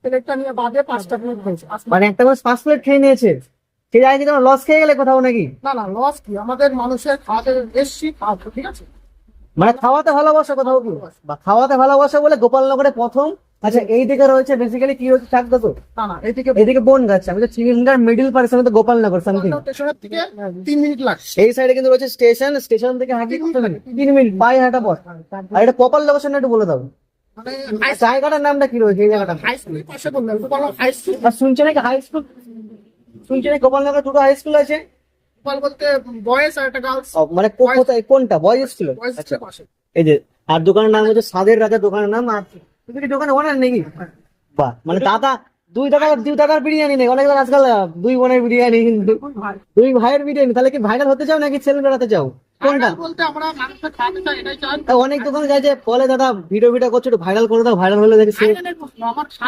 প্লেটটা নিয়ে বাদে 5টা প্লেট হয়েছে। মানে একটা মানুষ 5 প্লেট খেয়ে নিয়েছে, সেই জায়গায় কি তোমার লস খেয়ে গেলে কোথাও নাকি? না না, লস কি, আমাদের মানুষের খাওয়াতে এসছি, খাওয়াবো, ঠিক আছে। মানে খাওয়াতে ভালোবাসা কোথাও কি, বা খাওয়াতে ভালোবাসা বলে গোপালনগরে প্রথম। আচ্ছা, এই দিকে রয়েছে বেসিক্যালি কি হচ্ছে থাকতো তো, না না, এইদিকে এইদিকে বন গাছ, আমি তো চিংড়ির মিডিল পার্সন তো গোপালনগর সামথিং। স্টেশনের থেকে 3 মিনিট লাগছে। এই সাইডে কিন্তু রয়েছে স্টেশন, স্টেশন থেকে হাঁটি 3 মিনিট পায়ে হাঁটা পথ। আর এটা কপাল লোকেশন একটু বলে দাও, মানে জায়গাটার নামটা কি রয়েছে এই জায়গাটা? হাই স্কুলের পাশে বললাম, গোপাল হাই স্কুল। আর শুনছি নাকি হাই স্কুল, শুনছি নাকি গোপালনগর দুটো হাই স্কুল আছে। গোপাল বলতে বয়েজ আর একটা গার্লস। মানে কোথায়, কোনটা বয়েজ স্কুল? বয়েজ আচ্ছা, স্কুলের পাশে। এই যে, আর দোকানের নাম হচ্ছে স্বাদের রাজা দোকানের নাম। আর তুমি কি দোকানে ওনার নাকি? বাহ, মানে দাদা, দুই দাদার বিরিয়ানি নেই, অনেক আজকাল 2 বোনের বিরিয়ানি, কিন্তু 2 ভাইয়ের বিরিয়ানি। তাহলে কি ভাইরাল হতে চাও নাকি সেল বেড়াতে চাও, কোনটা? ভাইরাল বলতে আমরা মানুষের খাওয়াতে চাই, এটাই চাই। অনেক দোকানে যায় যে বলে দাদা ভিডিও করছো একটু ভাইরাল করে দাও, ভাইরাল হলে দেখি ভাইরালের প্রশ্ন আমার